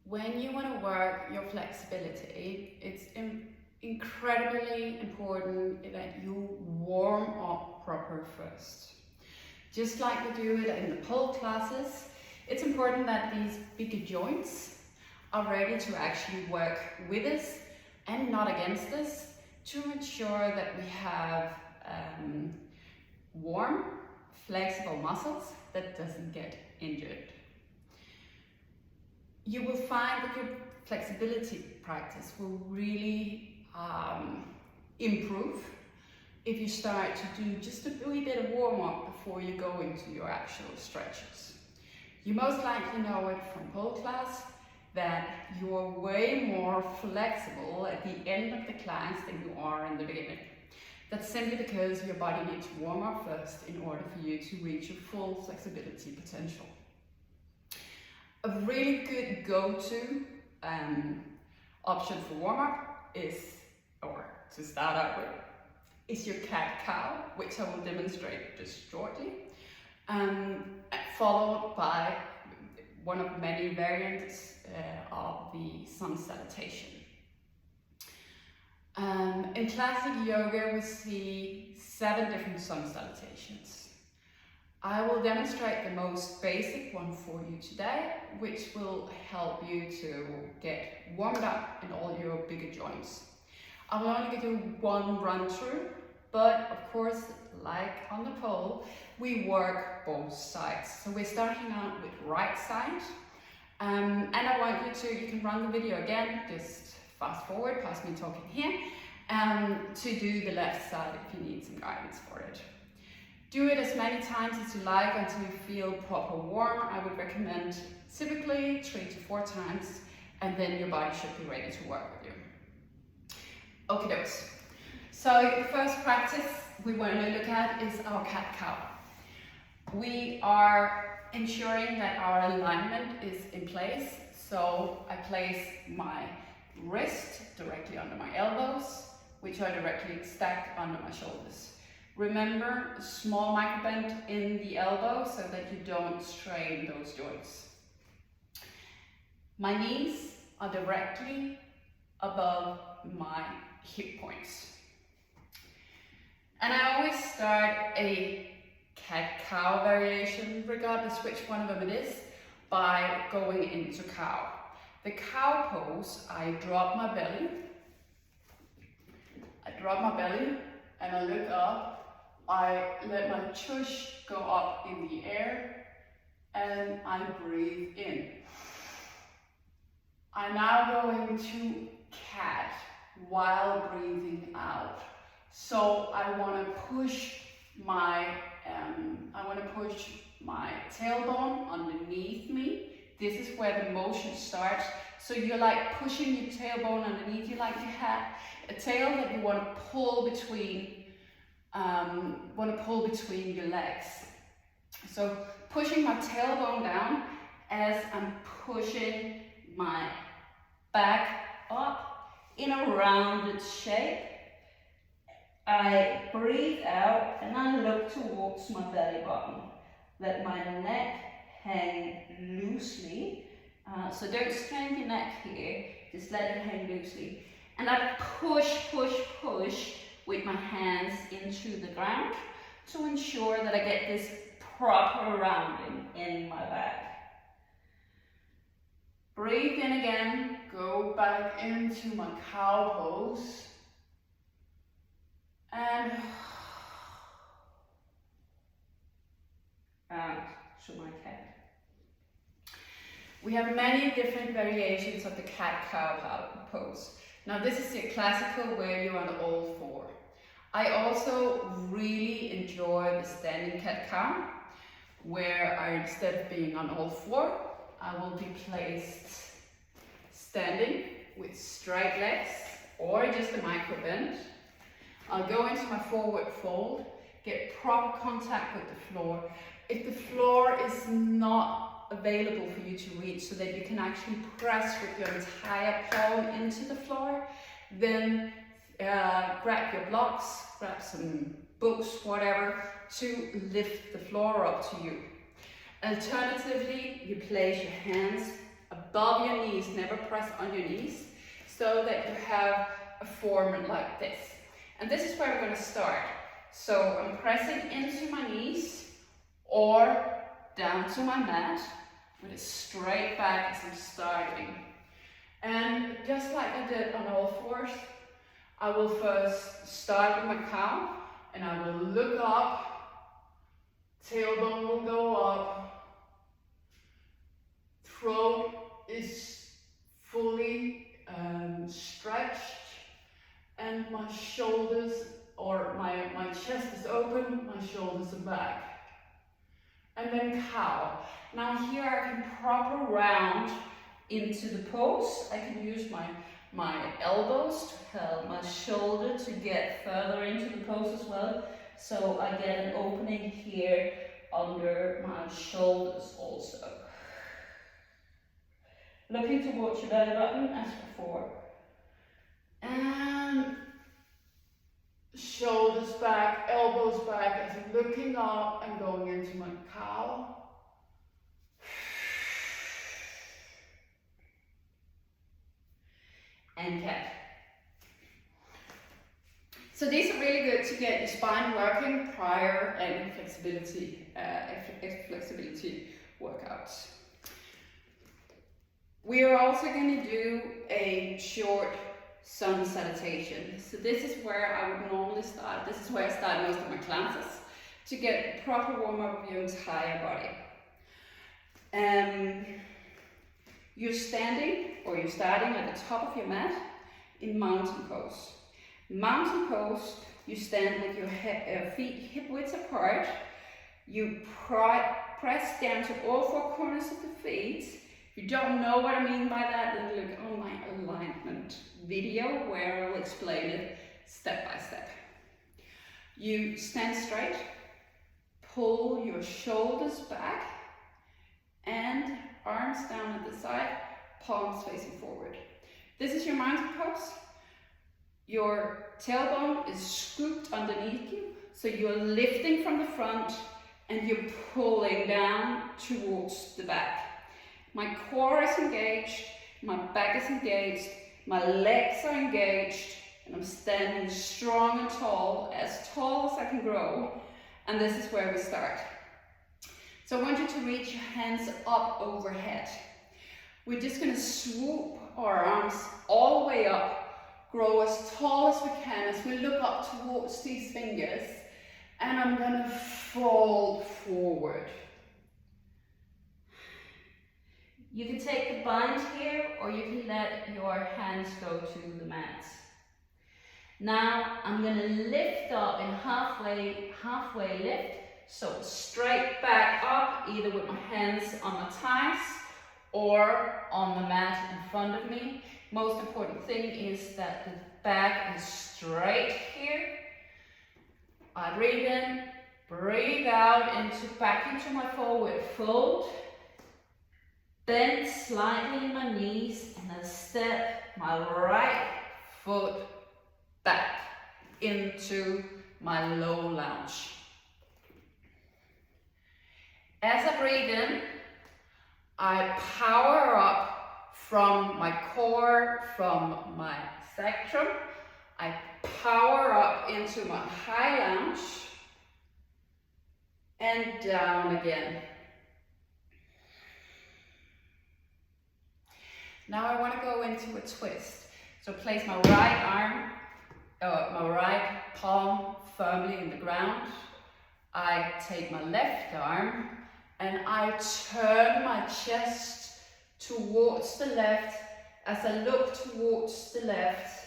When you want to work your flexibility, it's incredibly important that you warm up proper first. Just like we do it in the pole classes, it's important that these bigger joints are ready to actually work with us and not against us, to ensure that we have warm, flexible muscles that doesn't get injured. You will find that your flexibility practice will really improve if you start to do just a wee bit of warm-up before you go into your actual stretches. You most likely know it from pole class that you're way more flexible at the end of the class than you are in the beginning. That's simply because your body needs to warm up first in order for you to reach your full flexibility potential. A really good go-to option for warm-up is, or to start out with, is your cat-cow, which I will demonstrate just shortly, followed by one of many variants of the sun salutation. In classic yoga, we see 7 different sun salutations. I will demonstrate the most basic one for you today, which will help you to get warmed up in all your bigger joints. I will only do one run through, but of course, like on the pole, we work both sides. So we're starting out with right side, and I want you can run the video again, just fast forward, past me talking here, to do the left side if you need some guidance for it. Do it as many times as you like until you feel proper warm. I would recommend typically 3 to 4 times, and then your body should be ready to work with you. Okay, dokes. So the first practice we want to look at is our cat-cow. We are ensuring that our alignment is in place. So I place my wrist directly under my elbows, which are directly stacked under my shoulders. Remember, a small micro bend in the elbow so that you don't strain those joints. My knees are directly above my hip points. And I always start a cat-cow variation, regardless which one of them it is, by going into cow. The cow pose, I drop my belly and I look up. I let my tush go up in the air and I breathe in. I now go into cat while breathing out. So I want to push my tailbone underneath me. This is where the motion starts. So you're like pushing your tailbone underneath you, like you have a tail that you want to pull between your legs. So pushing my tailbone down as I'm pushing my back up in a rounded shape. I breathe out and I look towards my belly button. Let my neck hang loosely. So don't strain your neck here, just let it hang loosely. And I push with my hands into the ground to ensure that I get this proper rounding in my back. Breathe in again, go back into my cow pose. And out to my cat. We have many different variations of the cat-cow pose. Now this is your classical where you're on all 4. I also really enjoy the standing cat-cow, where instead of being on all 4, I will be placed standing with straight legs or just a micro bend. I'll go into my forward fold, get proper contact with the floor. If the floor is not available for you to reach so that you can actually press with your entire palm into the floor, then grab your blocks, grab some books, whatever, to lift the floor up to you. Alternatively, you place your hands above above your knees, never press on your knees, so that you have a form like this. And this is where we're going to start. So I'm pressing into my knees or down to my mat with a straight back as I'm starting. And just like I did on all fours, I will first start with my cow and I will look up, tailbone will go up, throat is fully stretched, and my shoulders or my chest is open, my shoulders are back. And then cow. Now here I can proper round into the pose. I can use my elbows to help my shoulder to get further into the pose as well. So I get an opening here under my shoulders also. Looking towards your belly button as before. And shoulders back, elbows back as I'm looking up and going into my cow. And cat. So these are really good to get your spine working prior and flexibility workouts. We are also going to do a short sun salutation. So this is where I would normally start. This is where I start most of my classes to get proper warm up of your entire body. You're standing or you're starting at the top of your mat in mountain pose. Mountain pose, you stand with your feet hip width apart. You press down to all four corners of the feet. If you don't know what I mean by that, then look on my alignment video where I will explain it step by step. You stand straight, pull your shoulders back and arms down at the side, palms facing forward. This is your mountain pose. Your tailbone is scooped underneath you, so you're lifting from the front and you're pulling down towards the back. My core is engaged, my back is engaged, my legs are engaged, and I'm standing strong and tall as I can grow. And this is where we start. So I want you to reach your hands up overhead. We're just going to swoop our arms all the way up, grow as tall as we can as we look up towards these fingers, and I'm going to fold forward. You can take the bind here, or you can let your hands go to the mat. Now I'm going to lift up in halfway lift, so straight back up, either with my hands on my thighs or on the mat in front of me. Most important thing is that the back is straight here. I breathe in, breathe out, back into my forward fold. Bend slightly in my knees and then step my right foot back into my low lunge. As I breathe in, I power up from my core, from my sacrum. I power up into my high lunge and down again. Now I want to go into a twist. So place my right palm firmly in the ground. I take my left arm and I turn my chest towards the left. As I look towards the left,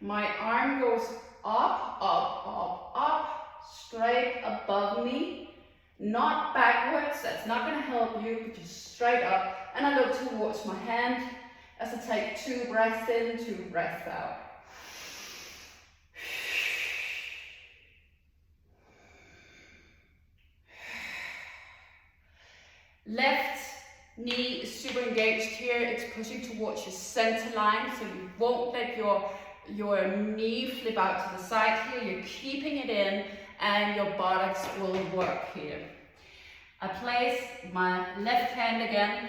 my arm goes up, up, up, up, straight above me, not backwards. That's not going to help you, but just straight up. And I look towards my hand as I take 2 breaths in, 2 breaths out. Left knee is super engaged here. It's pushing towards your center line, so you won't let your knee flip out to the side here. You're keeping it in and your buttocks will work here. I place my left hand again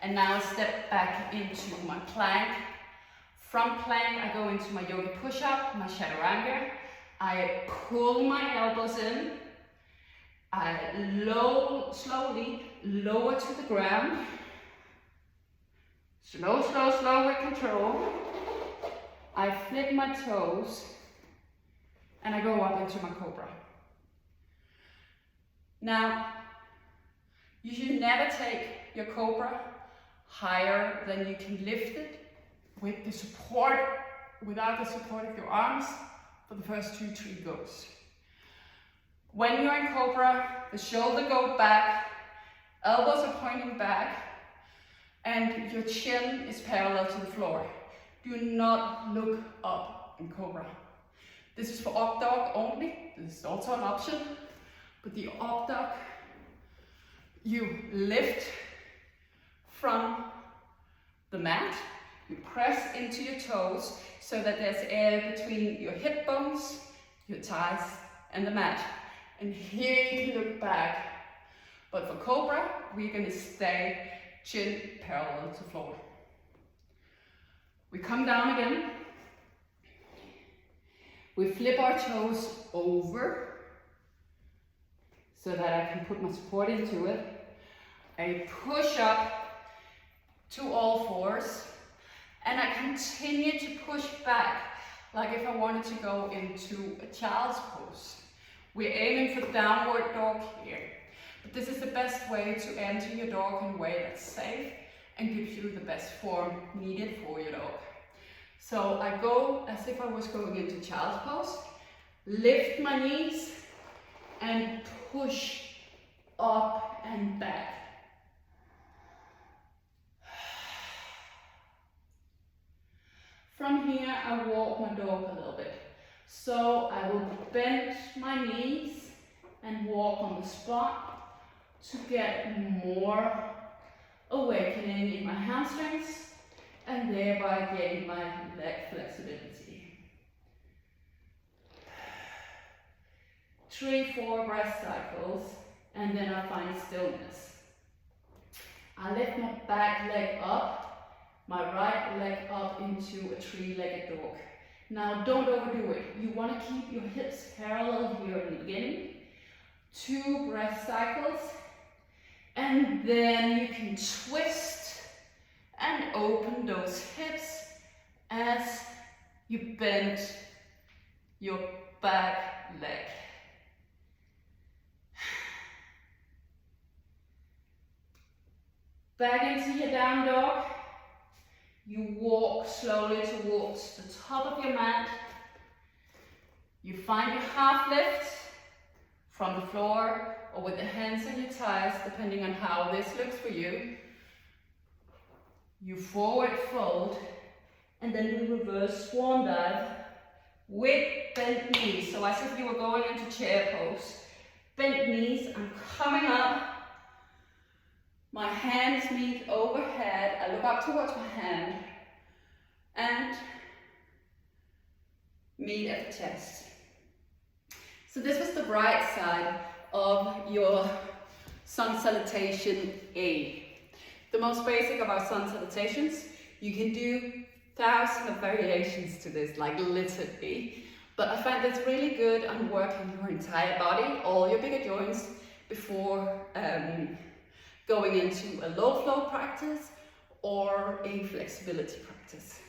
And now I step back into my plank. From plank, I go into my yoga push-up, my chaturanga. I pull my elbows in. I slowly lower to the ground. Slow with control. I flip my toes and I go up into my cobra. Now, you should never take your cobra higher than you can lift it without the support of your arms for the first 2-3 goes. When you're in cobra, the shoulder goes back, elbows are pointing back, and your chin is parallel to the floor. Do not look up in cobra. This is for up dog only. This is also an option, but the up dog, you lift from the mat, you press into your toes so that there's air between your hip bones, your thighs, and the mat. And here you can look back. But for cobra, we're going to stay chin parallel to floor. We come down again. We flip our toes over so that I can put my support into it. I push up to all fours and I continue to push back like if I wanted to go into a child's pose. We're aiming for downward dog here, but this is the best way to enter your dog in a way that's safe and gives you the best form needed for your dog. So I go as if I was going into child's pose, lift my knees and push up and back. From here, I walk my dog a little bit. So I will bend my knees and walk on the spot to get more awakening in my hamstrings and thereby getting my leg flexibility. 3-4 breath cycles and then I find stillness. I lift my back leg up, my right leg up into a 3-legged dog. Now don't overdo it. You want to keep your hips parallel here in the beginning. 2 breath cycles. And then you can twist and open those hips as you bend your back leg. Back into your down dog. You walk slowly towards the top of your mat. You find your half lift from the floor or with the hands on your thighs, depending on how this looks for you. You forward fold and then do reverse swan dive with bent knees. So as if you were going into chair pose. Bent knees, I'm coming up. My hands meet overhead, I look up towards my hand and meet at the chest. So this was the right side of your sun salutation A. The most basic of our sun salutations. You can do thousands of variations to this, like literally, but I find it's really good on working your entire body, all your bigger joints, before going into a low flow practice or a flexibility practice.